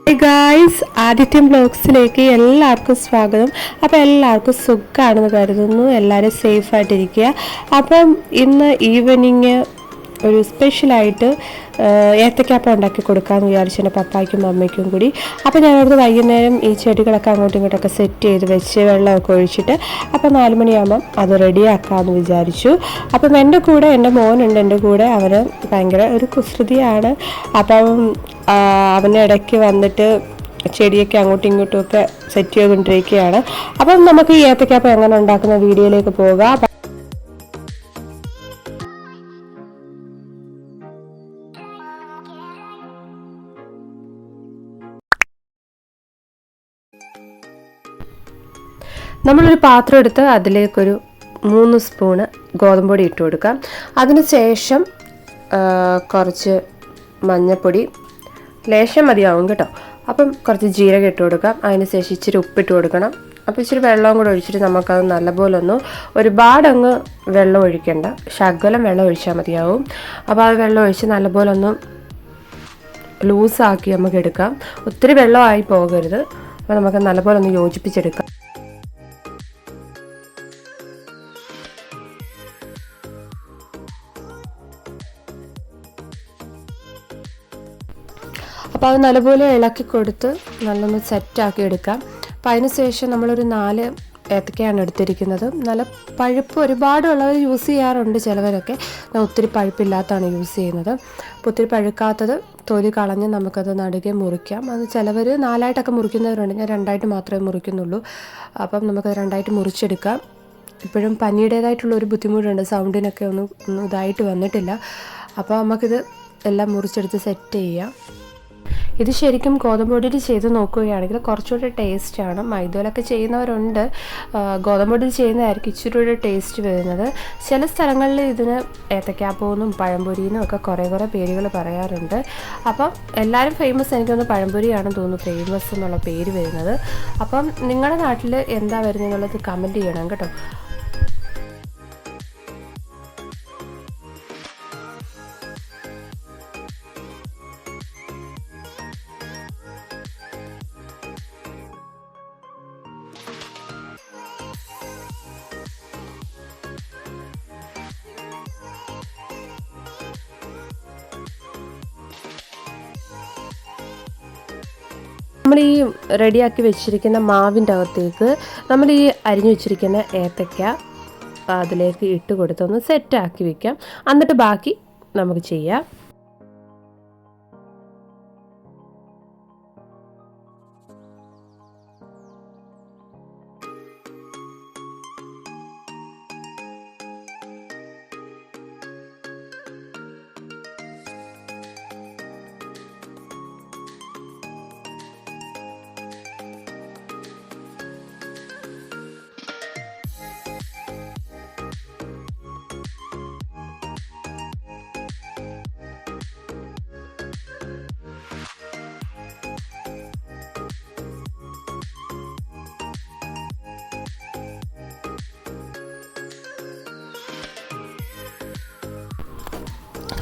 Hey guys, ആദിത്യം ബ്ലോഗ്സിലേക്ക് എല്ലാവർക്കും സ്വാഗതം. അപ്പോൾ എല്ലാവർക്കും സുഖമാണെന്ന് കരുതുന്നു. എല്ലാവരും സേഫായിട്ടിരിക്കുക. അപ്പം ഇന്ന് ഈവനിങ് ഒരു സ്പെഷ്യലായിട്ട് ഏത്തക്കാപ്പം ഉണ്ടാക്കി കൊടുക്കാമെന്ന് വിചാരിച്ചു എൻ്റെ പപ്പായ്ക്കും അമ്മയ്ക്കും കൂടി. അപ്പോൾ ഞാനവിടുന്ന് വൈകുന്നേരം ഈ ചെടികളൊക്കെ അങ്ങോട്ടും ഇങ്ങോട്ടൊക്കെ സെറ്റ് ചെയ്ത് വെച്ച് വെള്ളമൊക്കെ ഒഴിച്ചിട്ട് അപ്പോൾ 4 മണിയാകുമ്പം അത് റെഡിയാക്കാമെന്ന് വിചാരിച്ചു. അപ്പം എൻ്റെ കൂടെ എൻ്റെ മോനുണ്ട്, എൻ്റെ കൂടെ അവന് ഭയങ്കര ഒരു കുസൃതിയാണ്. അപ്പം അവൻ്റെ ഇടയ്ക്ക് വന്നിട്ട് ചെടിയൊക്കെ അങ്ങോട്ടും ഇങ്ങോട്ടും ഒക്കെ സെറ്റ് ചെയ്തുകൊണ്ടിരിക്കുകയാണ്. അപ്പം നമുക്ക് ഈ ഏത്തക്കാപ്പം എങ്ങനെ ഉണ്ടാക്കുന്ന വീഡിയോയിലേക്ക് പോകാം. നമ്മളൊരു പാത്രം എടുത്ത് അതിലേക്കൊരു 3 സ്പൂണ് ഗോതമ്പ് പൊടി ഇട്ട് കൊടുക്കാം. അതിന് ശേഷം കുറച്ച് മഞ്ഞൾപ്പൊടി, ലേശം മതിയാവും കേട്ടോ. അപ്പം കുറച്ച് ജീരകം ഇട്ട് കൊടുക്കാം. അതിന് ശേഷം ഇച്ചിരി ഉപ്പിട്ട് കൊടുക്കണം. അപ്പോൾ ഇച്ചിരി വെള്ളവും കൂടെ ഒഴിച്ചിട്ട് നമുക്കത് നല്ലപോലെ ഒരുപാടങ്ങ് വെള്ളം ഒഴിക്കേണ്ട, ശകലം വെള്ളം ഒഴിച്ചാൽ മതിയാവും. അപ്പോൾ ആ വെള്ളം ഒഴിച്ച് നല്ലപോലെ ലൂസാക്കി നമുക്ക് എടുക്കാം. ഒത്തിരി വെള്ളമായി പോകരുത്. അപ്പോൾ നമുക്ക് നല്ലപോലെ യോജിപ്പിച്ചെടുക്കാം. അപ്പോൾ അത് നല്ലപോലെ ഇളക്കി കൊടുത്ത് നല്ലൊന്ന് സെറ്റാക്കി എടുക്കാം. അപ്പോൾ അതിന് ശേഷം നമ്മളൊരു 4 ഏത്തക്കയാണ് എടുത്തിരിക്കുന്നത്. നല്ല പഴുപ്പ് ഒരുപാടുള്ളവർ യൂസ് ചെയ്യാറുണ്ട് ചിലവരൊക്കെ. ഞാൻ ഒത്തിരി പഴുപ്പില്ലാത്തതാണ് യൂസ് ചെയ്യുന്നത്. അപ്പോൾ ഒത്തിരി പഴുക്കാത്തത് തൊലി കളഞ്ഞ് നമുക്കത് നടുകെ മുറിക്കാം. അത് ചിലവർ 4ആയിട്ടൊക്കെ മുറിക്കുന്നവരുണ്ട്. ഞാൻ 2ആയിട്ട് മാത്രമേ മുറിക്കുന്നുള്ളൂ. അപ്പം നമുക്കത് 2ആയിട്ട് മുറിച്ചെടുക്കാം. ഇപ്പോഴും പനിയുടേതായിട്ടുള്ളൊരു ബുദ്ധിമുട്ടുണ്ട്, സൗണ്ടിനൊക്കെ ഒന്നും ഇതായിട്ട് വന്നിട്ടില്ല. അപ്പോൾ നമുക്കിത് എല്ലാം മുറിച്ചെടുത്ത് സെറ്റ് ചെയ്യാം. ഇത് ശരിക്കും ഗോതമ്പ് പൊടിയിൽ ചെയ്ത് നോക്കുകയാണെങ്കിൽ കുറച്ചുകൂടി ടേസ്റ്റാണ്. മൈദയിലൊക്കെ ചെയ്യുന്നവരുണ്ട്, ഗോതമ്പ് പൊടിയിൽ ചെയ്യുന്നതായിരിക്കും ഇച്ചിരി കൂടി ടേസ്റ്റ് വരുന്നത്. ചില സ്ഥലങ്ങളിൽ ഇതിന് ഏത്തക്കാപ്പമെന്നും പഴംപൊരിയെന്നും ഒക്കെ കുറേ പേരുകൾ പറയാറുണ്ട്. അപ്പം എല്ലാവരും ഫേമസ്, എനിക്കൊന്ന് പഴംപൊരിയാണെന്ന് തോന്നുന്നു ഫേമസ് എന്നുള്ള പേര് വരുന്നത്. അപ്പം നിങ്ങളുടെ നാട്ടിൽ എന്താ വരുന്നത് എന്നുള്ളത് കമൻറ്റ് ചെയ്യണം കേട്ടോ. നമ്മൾ ഈ റെഡിയാക്കി വെച്ചിരിക്കുന്ന മാവിൻ്റെ അകത്തേക്ക് നമ്മൾ ഈ അരിഞ്ഞു വെച്ചിരിക്കുന്ന ഏത്തക്ക അതിലേക്ക് ഇട്ട് കൊടുത്തൊന്ന് സെറ്റാക്കി വെക്കാം. എന്നിട്ട് ബാക്കി നമുക്ക് ചെയ്യാം.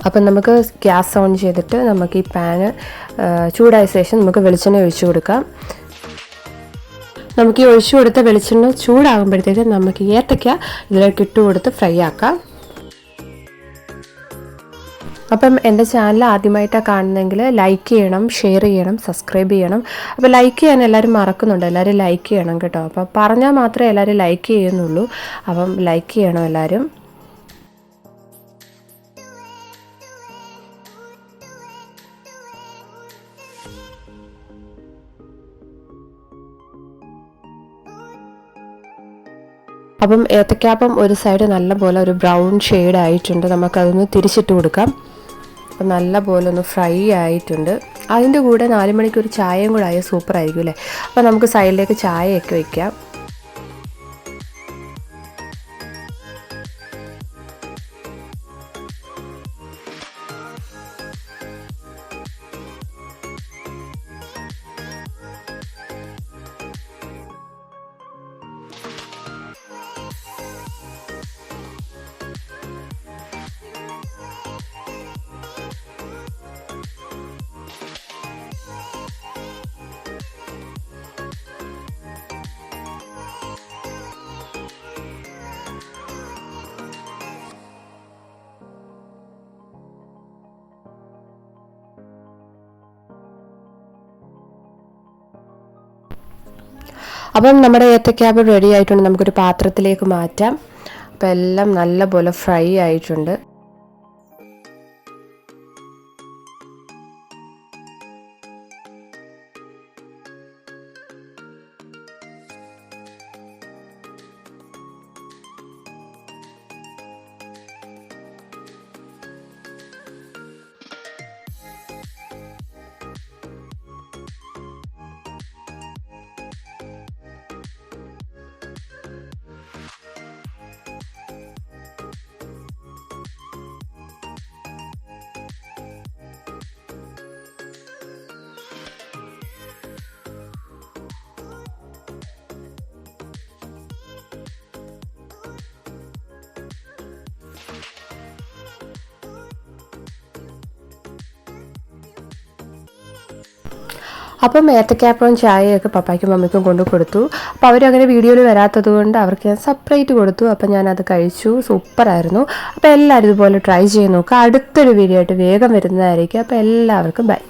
അപ്പം നമുക്ക് ഗ്യാസ് ഓൺ ചെയ്തിട്ട് നമുക്ക് ഈ പാന് ചൂടായ ശേഷം നമുക്ക് വെളിച്ചെണ്ണ ഒഴിച്ചു കൊടുക്കാം. നമുക്ക് ഈ ഒഴിച്ചു കൊടുത്ത വെളിച്ചെണ്ണ ചൂടാകുമ്പോഴത്തേക്ക് നമുക്ക് ഏത്തക്ക ഇതിലേക്ക് ഇട്ട് കൊടുത്ത് ഫ്രൈ ആക്കാം. അപ്പം എൻ്റെ ചാനൽ ആദ്യമായിട്ടാണ് കാണുന്നതെങ്കിൽ ലൈക്ക് ചെയ്യണം, ഷെയർ ചെയ്യണം, സബ്സ്ക്രൈബ് ചെയ്യണം. അപ്പോൾ ലൈക്ക് ചെയ്യാൻ എല്ലാവരും മറക്കുന്നുണ്ട്, എല്ലാവരും ലൈക്ക് ചെയ്യണം കേട്ടോ. അപ്പം പറഞ്ഞാൽ മാത്രമേ എല്ലാവരും ലൈക്ക് ചെയ്യുന്നുള്ളൂ. അപ്പം ലൈക്ക് ചെയ്യണം എല്ലാവരും. അപ്പം ഏത്തക്കാപ്പം ഒരു സൈഡ് നല്ലപോലെ ഒരു ബ്രൗൺ ഷെയ്ഡ് ആയിട്ടുണ്ട്. നമുക്കതൊന്ന് തിരിച്ചിട്ട് കൊടുക്കാം. അപ്പം നല്ലപോലെ ഒന്ന് ഫ്രൈ ആയിട്ടുണ്ട്. അതിൻ്റെ കൂടെ 4 മണിക്ക് ഒരു ചായയും കൂടെ ആയാൽ സൂപ്പർ ആയിരിക്കും അല്ലേ. അപ്പോൾ നമുക്ക് സൈഡിലേക്ക് ചായയൊക്കെ വയ്ക്കാം. അപ്പം നമ്മുടെ ഏത്തക്കാപ്പം റെഡി ആയിട്ടുണ്ട്. നമുക്കൊരു പാത്രത്തിലേക്ക് മാറ്റാം. അപ്പം എല്ലാം നല്ലപോലെ ഫ്രൈ ആയിട്ടുണ്ട്. അപ്പം ഏത്തക്കാപ്പവും ചായയൊക്കെ പപ്പായ്ക്കും മമ്മിക്കും കൊണ്ട് കൊടുത്തു. അപ്പോൾ അവരങ്ങനെ വീഡിയോയിൽ വരാത്തത് കൊണ്ട് അവർക്ക് ഞാൻ സെപ്പറേറ്റ് കൊടുത്തു. അപ്പം ഞാനത് കഴിച്ചു. സൂപ്പറായിരുന്നു. അപ്പോൾ എല്ലാവരും ഇതുപോലെ ട്രൈ ചെയ്ത് നോക്കുക. അടുത്തൊരു വീഡിയോ ആയിട്ട് വേഗം വരുന്നതായിരിക്കും. അപ്പോൾ എല്ലാവർക്കും ബൈ.